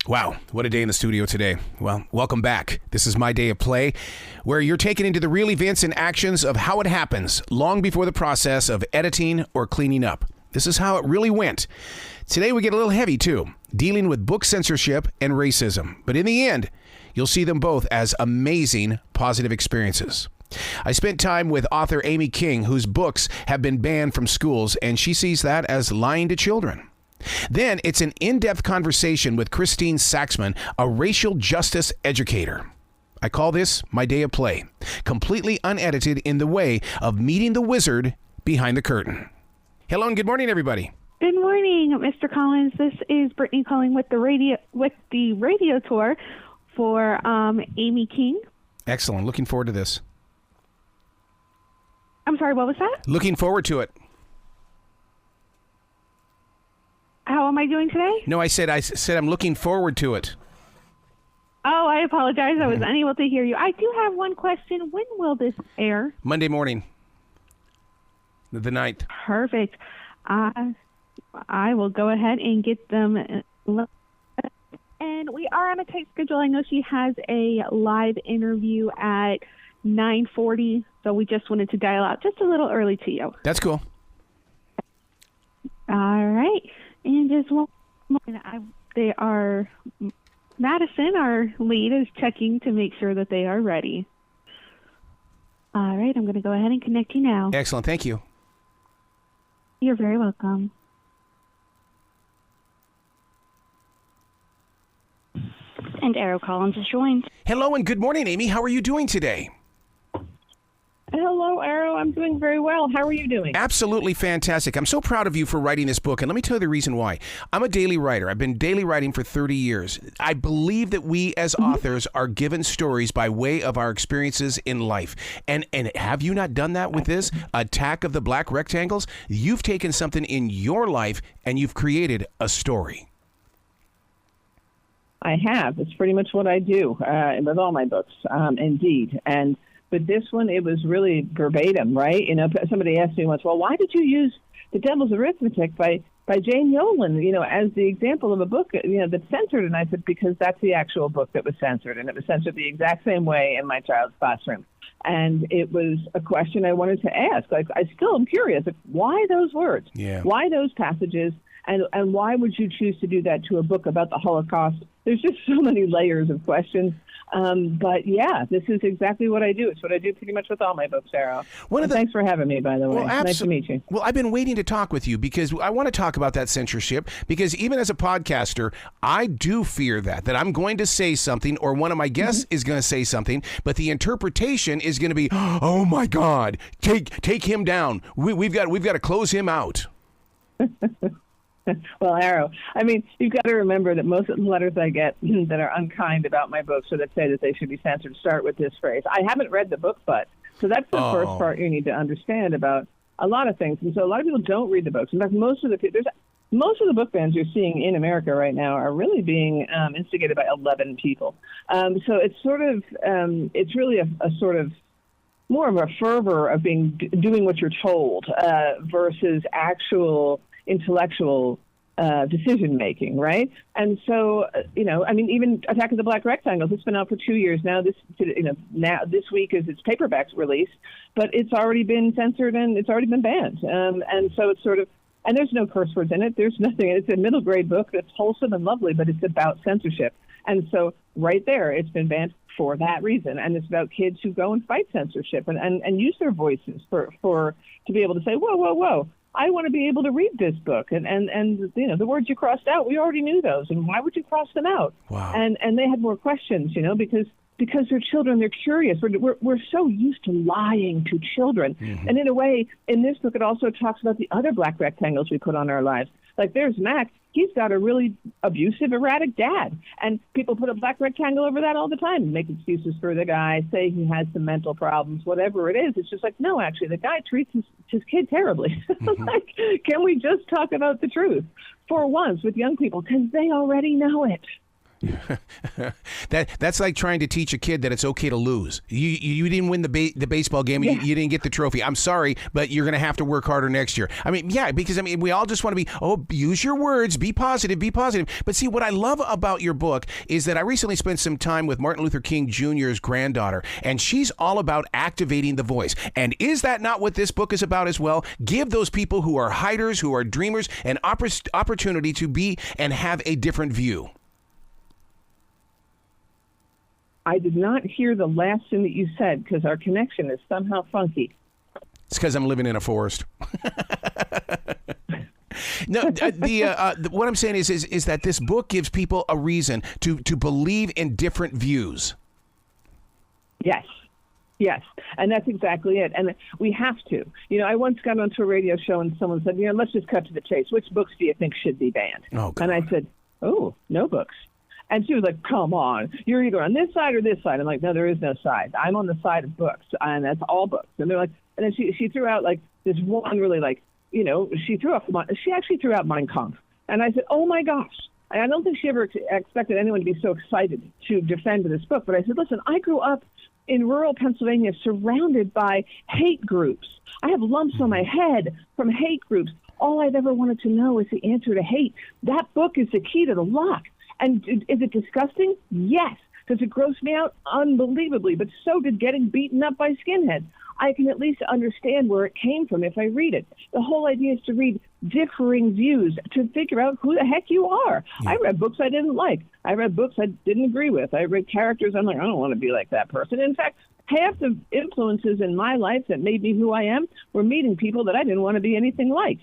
Wow, what a day in the studio today. Well, welcome back. This is My Day of Play, where you're taken into the real events and actions of how it happens long before the process of editing or cleaning up. This is how it really went. Today we get a little heavy too, dealing with book censorship and racism. But in the end, you'll see them both as amazing positive experiences. I spent time with author Amy King, whose books have been banned from schools, and she sees that as lying to children. Then it's an in-depth conversation with Christine Saxman, a racial justice educator. I call this My Day of Play, completely unedited in the way of meeting the wizard behind the curtain. Hello and good morning, everybody. Good morning, Mr. Collins. This is Brittany calling with the radio tour for Amy King. Excellent. Looking forward to this. I'm sorry, what was that? Looking forward to it. How am I doing today? No, I said I'm looking forward to it. Oh, I apologize. I was unable to hear you. I do have one question. When will this air? Monday morning. The night. Perfect. I will go ahead and get them. And we are on a tight schedule. I know she has a live interview at 9:40, so we just wanted to dial out just a little early to you. That's cool. All right. And just one moment, Madison, our lead, is checking to make sure that they are ready. All right, I'm going to go ahead and connect you now. Excellent, thank you. You're very welcome. And Arrow Collins is joined. Hello and good morning, Amy. How are you doing today? Hello, Arrow. I'm doing very well. How are you doing? Absolutely fantastic. I'm so proud of you for writing this book, and let me tell you the reason why. I'm a daily writer. I've been daily writing for 30 years. I believe that we as authors are given stories by way of our experiences in life. And have you not done that with this? Attack of the Black Rectangles? You've taken something in your life and you've created a story. I have. It's pretty much what I do with all my books, indeed. But this one, it was really verbatim, right? You know, somebody asked me once, well, why did you use The Devil's Arithmetic by Jane Yolen, you know, as the example of a book, you know, that's censored? And I said, because that's the actual book that was censored, and it was censored the exact same way in my child's classroom. And it was a question I wanted to ask. Like, I still am curious, like, why those words? Yeah. Why those passages? And why would you choose to do that to a book about the Holocaust? There's just so many layers of questions. But yeah, this is exactly what I do. It's what I do pretty much with all my books, Sarah. Thanks for having me, by the way. Well, nice to meet you. Well, I've been waiting to talk with you because I want to talk about that censorship, because even as a podcaster, I do fear that I'm going to say something, or one of my guests is going to say something, but the interpretation is going to be, oh my God, take him down. We've got to close him out. Well, Arrow, I mean, you've got to remember that most of the letters I get that are unkind about my books, or that say that they should be censored, start with this phrase. I haven't read the book, but. So that's the first part you need to understand about a lot of things. And so a lot of people don't read the books. In fact, most of the book bans you're seeing in America right now are really being instigated by 11 people. So it's sort of, it's really a sort of more of a fervor of doing what you're told versus actual intellectual decision making, right? And so, you know, I mean, even Attack of the Black Rectangles, it's been out for 2 years now. This week is its paperback release, but it's already been censored and it's already been banned. And so it's sort of, and there's no curse words in it. There's nothing. It's a middle grade book that's wholesome and lovely, but it's about censorship. And so right there, it's been banned for that reason. And it's about kids who go and fight censorship and use their voices to be able to say, whoa. I want to be able to read this book, and you know, the words you crossed out, we already knew those, and why would you cross them out? Wow. And they had more questions, you know, because they're children, they're curious. We're so used to lying to children, and in a way, in this book, it also talks about the other black rectangles we put on our lives. Like there's Mac. He's got a really abusive, erratic dad. And people put a black rectangle over that all the time, make excuses for the guy, say he has some mental problems, whatever it is. It's just like, no, actually, the guy treats his kid terribly. Like, can we just talk about the truth for once with young people? Because they already know it. That's like trying to teach a kid that it's okay to lose. You didn't win the baseball game. Yeah. You didn't get the trophy. I'm sorry, but you're going to have to work harder next year. I mean, yeah, because we all just want to be, use your words, be positive, be positive. But see, what I love about your book is that I recently spent some time with Martin Luther King Jr.'s granddaughter, and she's all about activating the voice. And is that not what this book is about as well? Give those people who are hiders, who are dreamers, an opportunity to be and have a different view. I did not hear the last thing that you said because our connection is somehow funky. It's because I'm living in a forest. No, what I'm saying is that this book gives people a reason to believe in different views. Yes, and that's exactly it. And we have to. I once got onto a radio show and someone said, let's just cut to the chase. Which books do you think should be banned? Oh, God. And I said, no books. And she was like, come on, you're either on this side or this side. I'm like, no, there is no side. I'm on the side of books, and that's all books. And they're like, and then she threw out like this one really like, she actually threw out Mein Kampf. And I said, oh my gosh. And I don't think she ever expected anyone to be so excited to defend this book. But I said, listen, I grew up in rural Pennsylvania surrounded by hate groups. I have lumps on my head from hate groups. All I've ever wanted to know is the answer to hate. That book is the key to the lock. And is it disgusting? Yes. Does it gross me out? Unbelievably. But so did getting beaten up by skinheads. I can at least understand where it came from if I read it. The whole idea is to read differing views to figure out who the heck you are. Yeah. I read books I didn't like. I read books I didn't agree with. I read characters I'm like, I don't want to be like that person. In fact, half the influences in my life that made me who I am were meeting people that I didn't want to be anything like.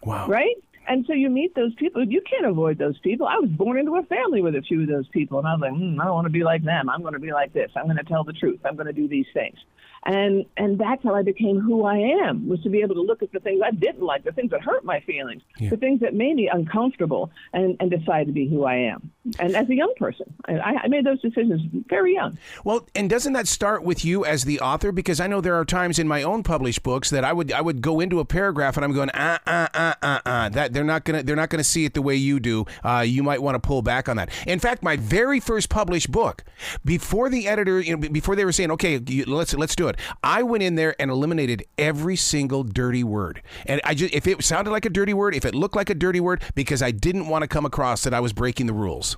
Wow. Right? And so you meet those people. You can't avoid those people. I was born into a family with a few of those people. And I was like, I don't want to be like them. I'm going to be like this. I'm going to tell the truth. I'm going to do these things. And that's how I became who I am, was to be able to look at the things I didn't like, the things that hurt my feelings, the things that made me uncomfortable, and decide to be who I am. And as a young person, I made those decisions very young. Well, and doesn't that start with you as the author? Because I know there are times in my own published books that I would go into a paragraph and I'm going, that they're not gonna see it the way you do. You might want to pull back on that. In fact, my very first published book, before the editor, before they were saying, okay, let's do it, I went in there and eliminated every single dirty word. And if it sounded like a dirty word, if it looked like a dirty word, because I didn't want to come across that I was breaking the rules.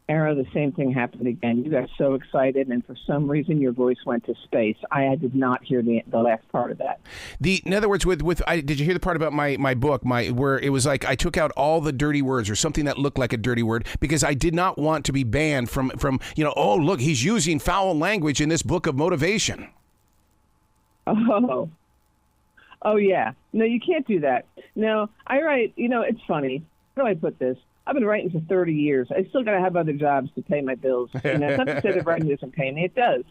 Arrow, the same thing happened again. You got so excited, and for some reason your voice went to space. I did not hear the last part of that. In other words, did you hear the part about my book, where it was like I took out all the dirty words or something that looked like a dirty word because I did not want to be banned from oh, look, he's using foul language in this book of motivation. Oh, yeah. No, you can't do that. No, I write, it's funny. How do I put this? I've been writing for 30 years. I still got to have other jobs to pay my bills. It's not to say that writing doesn't pay me. It does.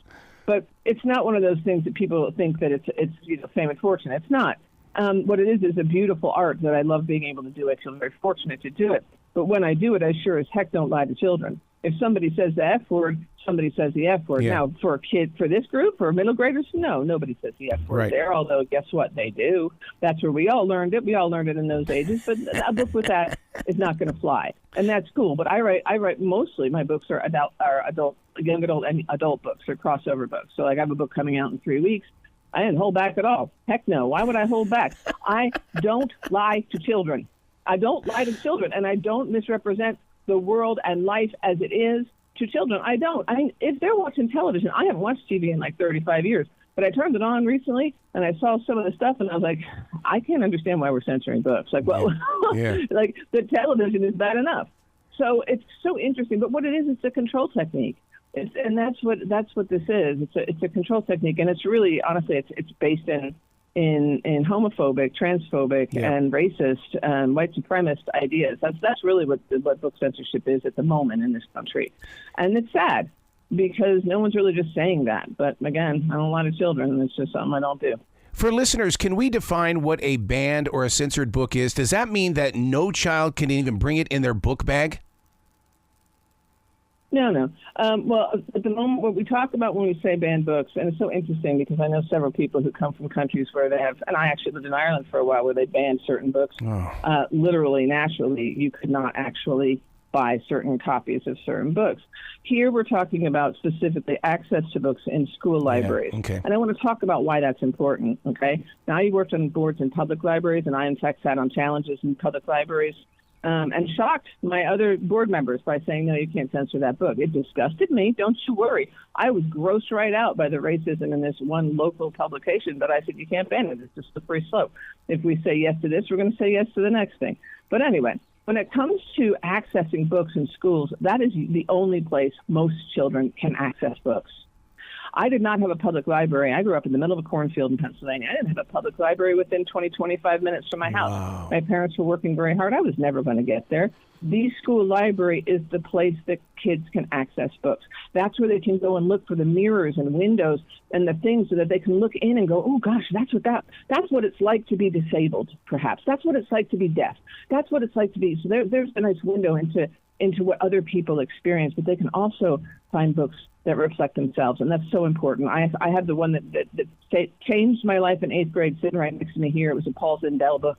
But it's not one of those things that people think that it's fame and fortune. It's not. What it is a beautiful art that I love being able to do. I feel very fortunate to do it. But when I do it, I sure as heck don't lie to children. If somebody says the F word, somebody says the F word. Yeah. Now, for a kid, for this group, for middle graders, no, nobody says the F word there, although guess what? They do. That's where we all learned it. We all learned it in those ages. But a book with that is not going to fly. And that's cool. But I write mostly, my books are adult, young adult, and adult books. They're crossover books. So like I have a book coming out in 3 weeks. I didn't hold back at all. Heck no. Why would I hold back? I don't lie to children. I don't lie to children, and I don't misrepresent the world and life as it is to children. I don't. I mean, if they're watching television, I haven't watched TV in like 35 years, but I turned it on recently and I saw some of the stuff and I was like, I can't understand why we're censoring books. Like, well, like the television is bad enough. So it's so interesting. But what it is, it's a control technique. And that's what this is. It's a control technique, and it's really, honestly, it's based in homophobic, transphobic, and racist, white supremacist ideas. That's really what book censorship is at the moment in this country. And it's sad because no one's really just saying that. But again, I don't lie to children, and it's just something I don't do. For listeners, can we define what a banned or a censored book is? Does that mean that no child can even bring it in their book bag? No. Well, at the moment, what we talk about when we say banned books, and it's so interesting because I know several people who come from countries where they have, and I actually lived in Ireland for a while, where they banned certain books. Literally, naturally, you could not actually buy certain copies of certain books. Here we're talking about specifically access to books in school libraries. Okay. And I want to talk about why that's important, okay? Now, I worked on boards in public libraries, and I, in fact, sat on challenges in public libraries and shocked my other board members by saying, no, you can't censor that book. It disgusted me. Don't you worry. I was grossed right out by the racism in this one local publication, but I said, you can't ban it. It's just a slippery slope. If we say yes to this, we're going to say yes to the next thing. But anyway, when it comes to accessing books in schools, that is the only place most children can access books. I did not have a public library. I grew up in the middle of a cornfield in Pennsylvania. I didn't have a public library within 20, 25 minutes from my house. Wow. My parents were working very hard. I was never going to get there. The school library is the place that kids can access books. That's where they can go and look for the mirrors and windows and the things so that they can look in and go, oh, gosh, that's what it's like to be disabled, perhaps. That's what it's like to be deaf. That's what it's like to be. So there's a nice window into what other people experience, but they can also find books that reflect themselves, and that's so important. I have the one that changed my life in 8th grade, sitting right next to me here. It was a Paul Zindel book,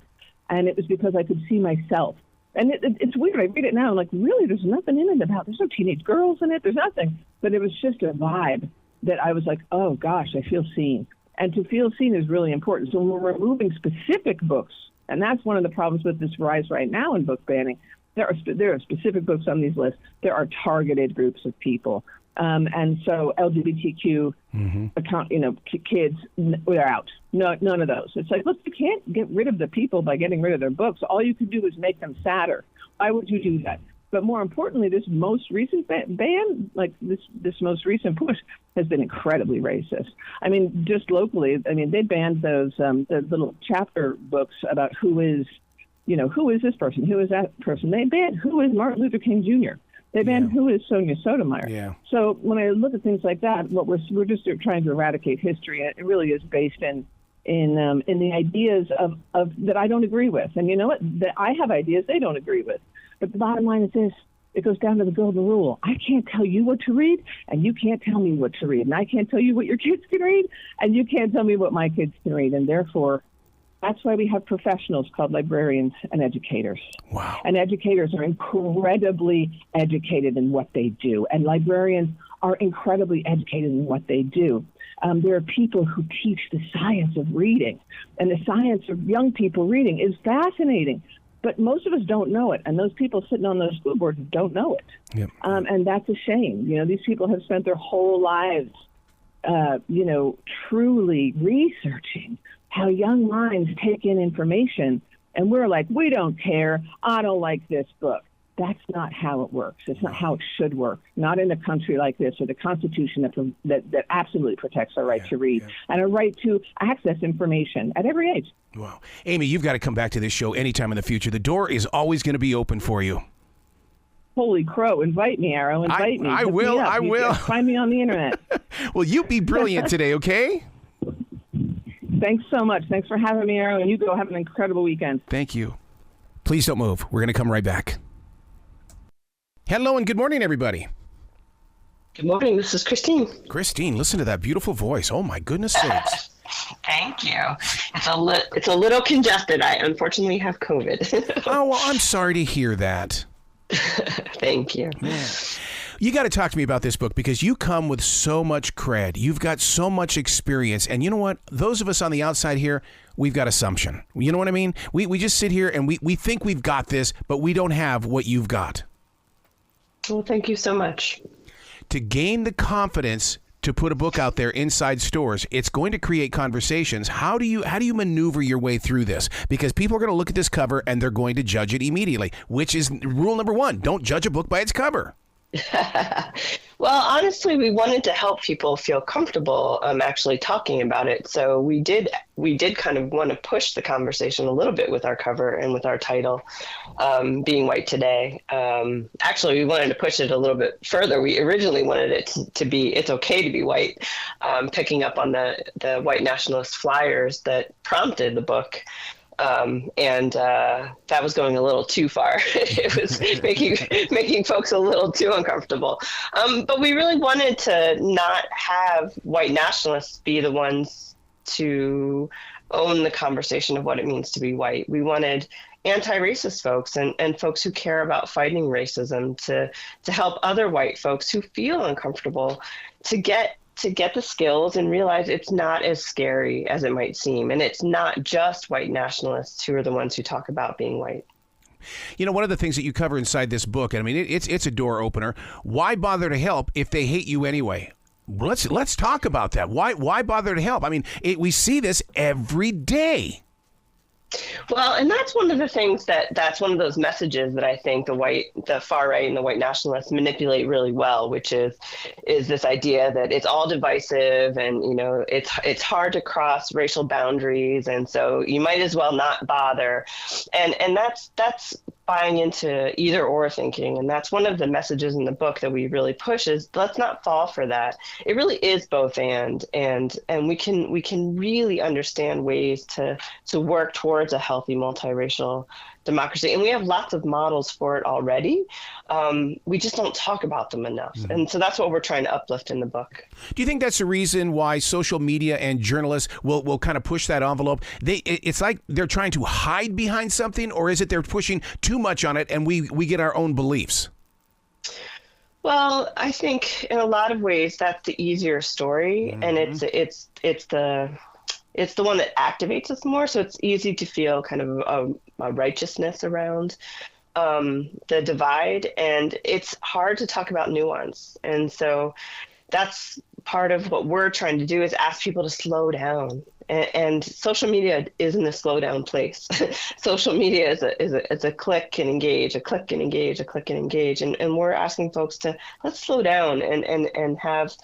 and it was because I could see myself. And it's weird. I read it now, and like, really, there's nothing in it about, there's no teenage girls in it, there's nothing. But it was just a vibe that I was like, oh, gosh, I feel seen. And to feel seen is really important. So when we're removing specific books, and that's one of the problems with this rise right now in book banning, there are specific books on these lists. There are targeted groups of people. And so LGBTQ kids, they're out. No, none of those. It's like, look, you can't get rid of the people by getting rid of their books. All you can do is make them sadder. Why would you do that? But more importantly, this most recent ban, like this most recent push, has been incredibly racist. I mean, just locally, they banned those the little chapter books about who is this person, who is that person. They banned who is Martin Luther King Jr. They banned who is Sonia Sotomayor. Yeah. So when I look at things like that, what we're just trying to eradicate history. It really is based in the ideas of that I don't agree with. And you know what? That I have ideas they don't agree with. But the bottom line is this. It goes down to the golden rule. I can't tell you what to read, and you can't tell me what to read. And I can't tell you what your kids can read, and you can't tell me what my kids can read. And therefore, that's why we have professionals called librarians and educators. Wow. And educators are incredibly educated in what they do. And librarians are incredibly educated in what they do. There are people who teach the science of reading. And the science of young people reading is fascinating. But most of us don't know it. And those people sitting on those school boards don't know it. Yep. And that's a shame. These people have spent their whole lives, truly researching how young minds take in information, and we're like, we don't care. I don't like this book. That's not how it works. It's not how it should work. Not in a country like this, or the Constitution that absolutely protects our right to read and a right to access information at every age. Wow. Amy, you've got to come back to this show anytime in the future. The door is always going to be open for you. Holy crow. Invite me, Arrow. Invite me. I will. I will. Find me on the internet. Well, you be brilliant today, okay? Thanks so much. Thanks for having me, Arrow, and you go have an incredible weekend. Thank you. Please don't move. We're going to come right back. Hello and good morning, everybody. Good morning. This is Christine. Christine, listen to that beautiful voice. Oh, my goodness sakes. Thank you. It's a little congested. I unfortunately have COVID. Oh, well, I'm sorry to hear that. Thank you. Man. You got to talk to me about this book because you come with so much cred. You've got so much experience. And you know what? Those of us on the outside here, we've got assumption. You know what I mean? We just sit here and we think we've got this, but we don't have what you've got. Well, thank you so much. To gain the confidence to put a book out there inside stores, it's going to create conversations. How do you maneuver your way through this? Because people are going to look at this cover and they're going to judge it immediately, which is rule number 1. Don't judge a book by its cover. Well, honestly, we wanted to help people feel comfortable actually talking about it. So we did kind of want to push the conversation a little bit with our cover and with our title, Being White Today. Actually, we wanted to push it a little bit further. We originally wanted it to be It's Okay to Be White, picking up on the white nationalist flyers that prompted the book. And that was going a little too far. It was making folks a little too uncomfortable. But we really wanted to not have white nationalists be the ones to own the conversation of what it means to be white. We wanted anti-racist folks and folks who care about fighting racism to help other white folks who feel uncomfortable to get the skills and realize it's not as scary as it might seem. And it's not just white nationalists who are the ones who talk about being white. You know, one of the things that you cover inside this book, and I mean, it's a door opener. Why bother to help if they hate you anyway? Let's talk about that. Why bother to help? I mean, we see this every day. Well, and that's one of the things that's one of those messages that I think the far right and the white nationalists manipulate really well, which is this idea that it's all divisive and, you know, it's hard to cross racial boundaries. And so you might as well not bother. And that's buying into either or thinking. And that's one of the messages in the book that we really push is let's not fall for that. It really is both and we can really understand ways to work towards a healthy multiracial democracy. And we have lots of models for it already. We just don't talk about them enough. Mm-hmm. And so that's what we're trying to uplift in the book. Do you think that's the reason why social media and journalists will kind of push that envelope? It's like they're trying to hide behind something, or is it they're pushing too much on it and we get our own beliefs? Well, I think in a lot of ways that's the easier story. Mm-hmm. And it's the one that activates us more. So it's easy to feel kind of a righteousness around the divide. And it's hard to talk about nuance. And so that's part of what we're trying to do is ask people to slow down. And social media isn't a slow down place. Social media is a click and engage, a click and engage, a click and engage. And we're asking folks to let's slow down and have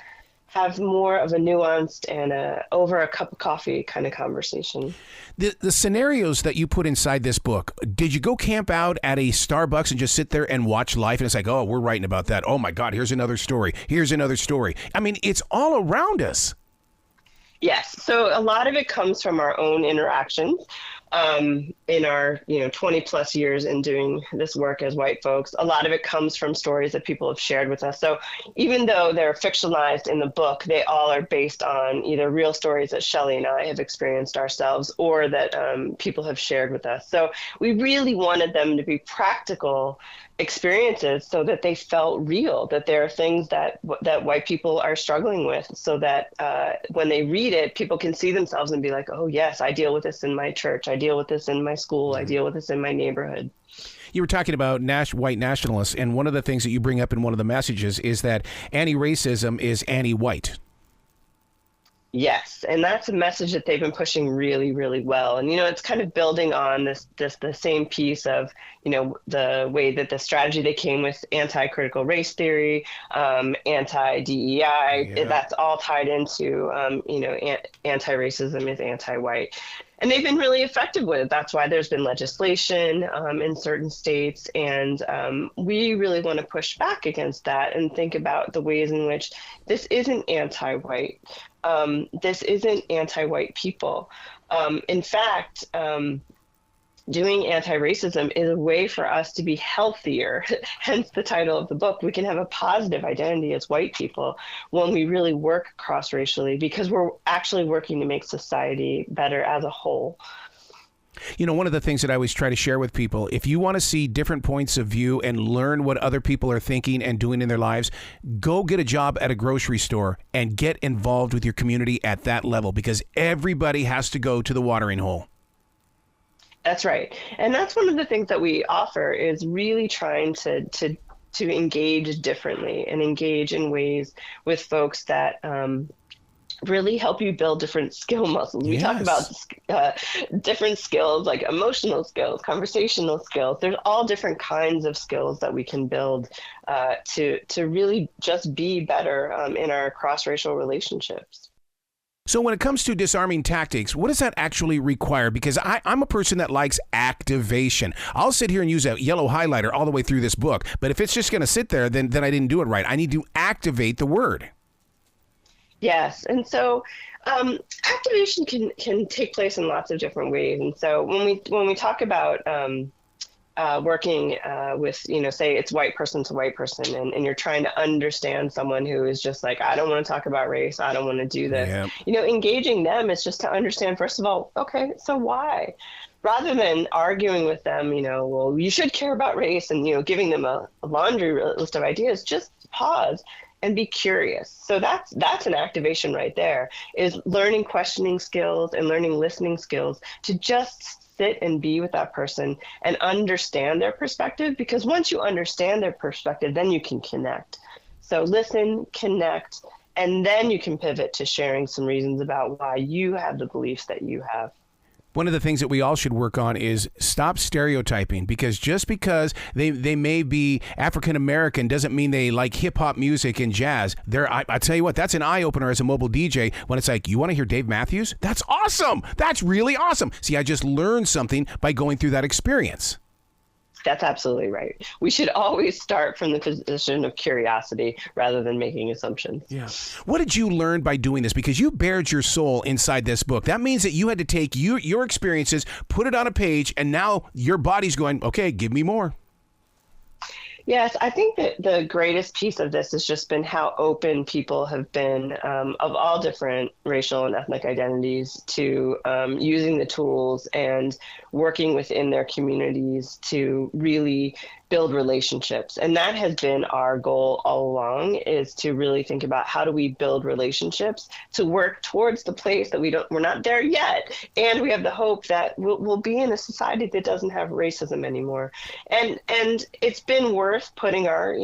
more of a nuanced and over a cup of coffee kind of conversation. The scenarios that you put inside this book, did you go camp out at a Starbucks and just sit there and watch life? And it's like, oh, we're writing about that. Oh, my God, here's another story. Here's another story. I mean, it's all around us. Yes. So a lot of it comes from our own interactions. In our 20 plus years in doing this work as white folks, a lot of it comes from stories that people have shared with us. So even though they're fictionalized in the book, they all are based on either real stories that Shelley and I have experienced ourselves or that people have shared with us. So we really wanted them to be practical experiences so that they felt real, that there are things that white people are struggling with, so that when they read it, people can see themselves and be like, oh, yes, I deal with this in my church. I deal with this in my school. I deal with this in my neighborhood. You were talking about white nationalists, and one of the things that you bring up in one of the messages is that anti-racism is anti-white. Yes, and that's a message that they've been pushing really, really well. And, it's kind of building on the same piece of, the way that the strategy they came with anti-critical race theory, anti-DEI, that's all tied into, anti-racism is anti-white. And they've been really effective with it. That's why there's been legislation in certain states. And we really want to push back against that and think about the ways in which this isn't anti-white. This isn't anti-white people. In fact, doing anti-racism is a way for us to be healthier, hence the title of the book. We can have a positive identity as white people when we really work cross-racially, because we're actually working to make society better as a whole. One of the things that I always try to share with people, if you want to see different points of view and learn what other people are thinking and doing in their lives, go get a job at a grocery store and get involved with your community at that level, because everybody has to go to the watering hole. That's right. And that's one of the things that we offer is really trying to engage differently and engage in ways with folks that really help you build different skill muscles. We talk about different skills like emotional skills, conversational skills. There's all different kinds of skills that we can build to really just be better in our cross-racial relationships. So when it comes to disarming tactics, what does that actually require? Because I'm a person that likes activation. I'll sit here and use a yellow highlighter all the way through this book. But if it's just going to sit there, then I didn't do it right. I need to activate the word. Yes. And so Activation can take place in lots of different ways. And so when we talk about working with, say it's white person to white person, and you're trying to understand someone who is just like, I don't want to talk about race, I don't want to do this. Yep. Engaging them is just to understand, first of all, okay, so why? Rather than arguing with them, well, you should care about race, and, giving them a laundry list of ideas, just pause and be curious. So that's an activation right there, is learning questioning skills and learning listening skills to just sit and be with that person and understand their perspective, because once you understand their perspective, then you can connect. So listen, connect, and then you can pivot to sharing some reasons about why you have the beliefs that you have. One of the things that we all should work on is stop stereotyping, because just because they may be African American doesn't mean they like hip hop music and jazz. I tell you what, that's an eye opener as a mobile DJ when it's like, you want to hear Dave Matthews? That's awesome. That's really awesome. See, I just learned something by going through that experience. That's absolutely right. We should always start from the position of curiosity rather than making assumptions. Yeah. What did you learn by doing this? Because you bared your soul inside this book. That means that you had to take your experiences, put it on a page, and now your body's going, okay, give me more. Yes, I think that the greatest piece of this has just been how open people have been, of all different racial and ethnic identities, to using the tools and working within their communities to really build relationships. And that has been our goal all along, is to really think about how do we build relationships to work towards the place that we're not there yet. And we have the hope that we'll be in a society that doesn't have racism anymore. And it's been worth putting our,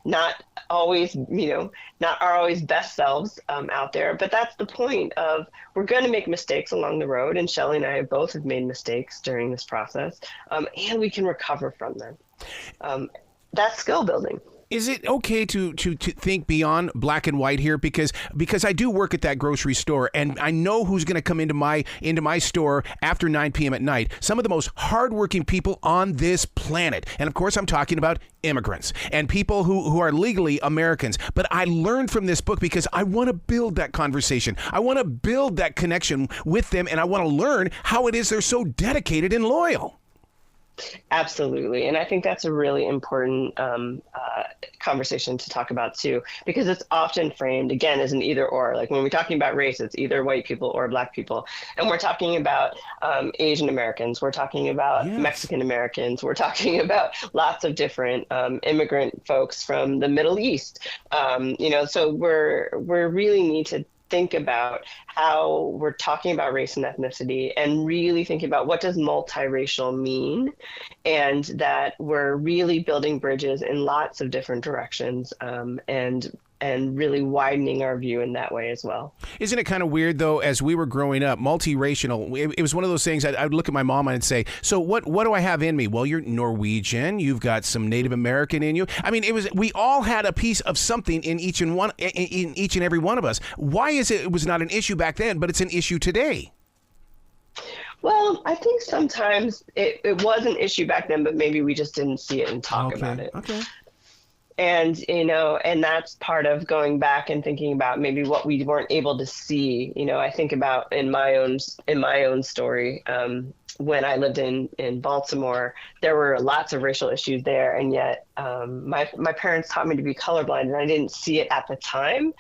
not always best selves out there. But that's the point of, we're going to make mistakes along the road. And Shelley and I both have made mistakes during this process, and we can recover from them. That's skill building. Is it okay to think beyond black and white here? Because I do work at that grocery store, and I know who's going to come into my store after 9 p.m. at night. Some of the most hardworking people on this planet. And of course, I'm talking about immigrants and people who are legally Americans. But I learned from this book because I want to build that conversation. I want to build that connection with them, and I want to learn how it is they're so dedicated and loyal. Absolutely. And I think that's a really important conversation to talk about too, because it's often framed, again, as an either or. Like when we're talking about race, it's either white people or black people. And we're talking about Asian Americans. We're talking about Mexican Americans. We're talking about lots of different immigrant folks from the Middle East. So we're really need to think about how we're talking about race and ethnicity, and really thinking about what does multiracial mean, and that we're really building bridges in lots of different directions, and really widening our view in that way as well. Isn't it kind of weird, though, as we were growing up, multiracial, it was one of those things I would look at my mom and I'd say, so what do I have in me? Well, you're Norwegian, you've got some Native American in you. I mean, we all had a piece of something in each and every one of us. Why is it was not an issue back then, but it's an issue today? Well, I think sometimes it was an issue back then, but maybe we just didn't see it and talk about it. Okay. And, and that's part of going back and thinking about maybe what we weren't able to see. I think about in my own story, when I lived in Baltimore, there were lots of racial issues there. And yet my parents taught me to be colorblind, and I didn't see it at the time.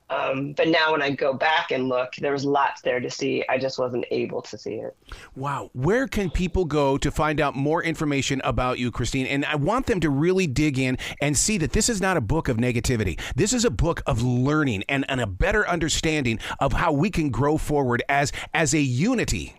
But now when I go back and look, there was lots there to see. I just wasn't able to see it. Wow. Where can people go to find out more information about you, Christine? And I want them to really dig in and see that this is not a book of negativity. This is a book of learning and a better understanding of how we can grow forward as a unity.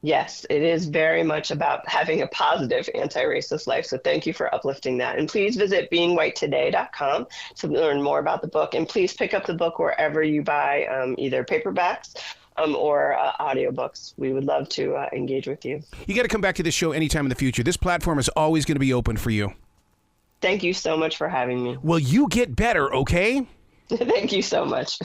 Yes, it is very much about having a positive anti-racist life. So thank you for uplifting that. And please visit beingwhitetoday.com to learn more about the book. And please pick up the book wherever you buy either paperbacks or audiobooks. We would love to engage with you. You got to come back to this show anytime in the future. This platform is always going to be open for you. Thank you so much for having me. Well, you get better, okay? Thank you so much.